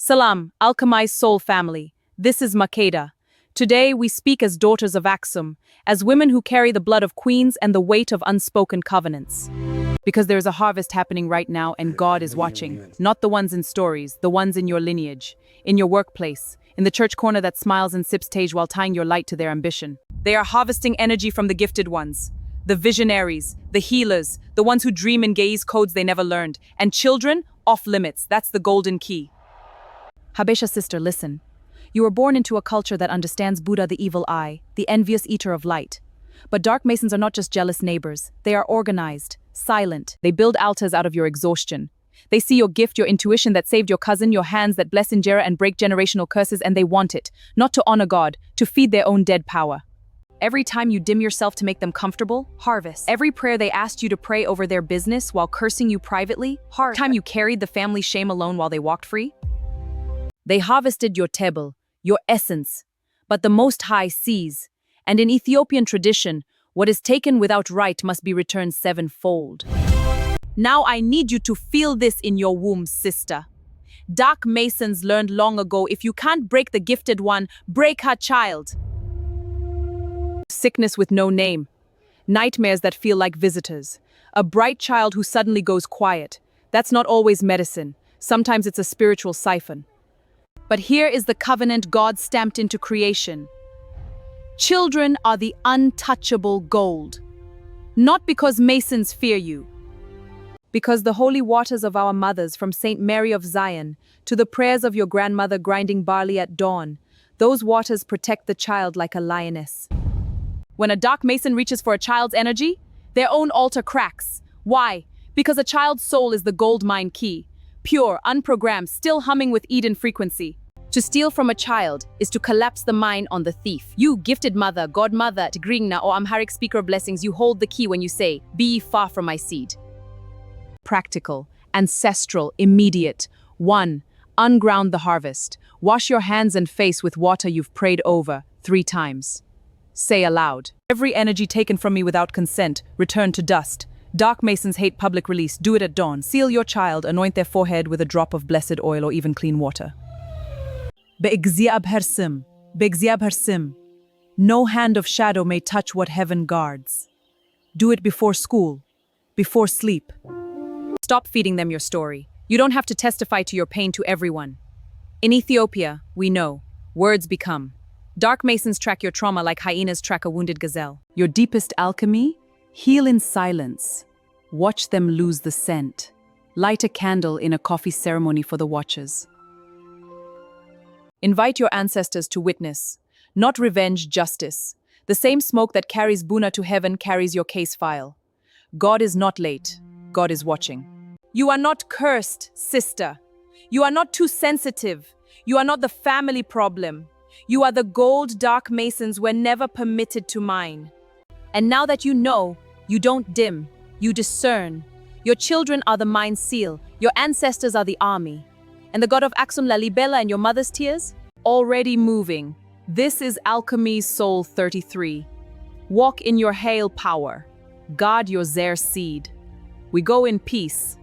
Salam, Alchemize Soul family. This is Makeda. Today we speak as daughters of Aksum, as women who carry the blood of queens and the weight of unspoken covenants. Because there is a harvest happening right now and God is watching. Not the ones in stories, the ones in your lineage, in your workplace, in the church corner that smiles and sips tage while tying your light to their ambition. They are harvesting energy from the gifted ones. The visionaries, the healers, the ones who dream and gaze codes they never learned. And children, off limits, that's the golden key. Habesha sister, listen. You were born into a culture that understands Buddha the evil eye, the envious eater of light. But dark masons are not just jealous neighbors. They are organized, silent. They build altars out of your exhaustion. They see your gift, your intuition that saved your cousin, your hands that bless injera and break generational curses, and they want it, not to honor God, to feed their own dead power. Every time you dim yourself to make them comfortable, harvest. Every prayer they asked you to pray over their business while cursing you privately, harvest. Every time you carried the family shame alone while they walked free. They harvested your tebel, your essence, but the Most High sees, and in Ethiopian tradition, what is taken without right must be returned sevenfold. Now I need you to feel this in your womb, sister. Dark Masons learned long ago, if you can't break the gifted one, break her child. Sickness with no name, nightmares that feel like visitors, a bright child who suddenly goes quiet. That's not always medicine. Sometimes it's a spiritual siphon. But here is the covenant God stamped into creation. Children are the untouchable gold. Not because Masons fear you. Because the holy waters of our mothers, from St. Mary of Zion to the prayers of your grandmother grinding barley at dawn, those waters protect the child like a lioness. When a dark Mason reaches for a child's energy, their own altar cracks. Why? Because a child's soul is the gold mine key. Pure, unprogrammed, still humming with Eden frequency. To steal from a child is to collapse the mine on the thief. You, gifted mother, godmother, Tigrinya or Amharic speaker of blessings, you hold the key when you say, "Be ye far from my seed." Practical, ancestral, immediate. 1. Unground the harvest. Wash your hands and face with water you've prayed over 3 times. Say aloud, "Every energy taken from me without consent, return to dust." Dark Masons hate public release. Do it at dawn. Seal your child, anoint their forehead with a drop of blessed oil or even clean water. Be'egziab hersim. No hand of shadow may touch what heaven guards. Do it before school, before sleep. Stop feeding them your story. You don't have to testify to your pain to everyone. In Ethiopia, we know, words become. Dark Masons track your trauma like hyenas track a wounded gazelle. Your deepest alchemy? Heal in silence. Watch them lose the scent. Light a candle in a coffee ceremony for the watchers. Invite your ancestors to witness, not revenge, justice. The same smoke that carries Buna to heaven carries your case file. God is not late. God is watching. You are not cursed, sister. You are not too sensitive. You are not the family problem. You are the gold Dark Masons were never permitted to mine. And now that you know, you don't dim, you discern. Your children are the mine seal. Your ancestors are the army. And the god of Aksum Lalibela and your mother's tears? Already moving. This is Alchemize Soul 33. Walk in your hail power. Guard your Zer seed. We go in peace.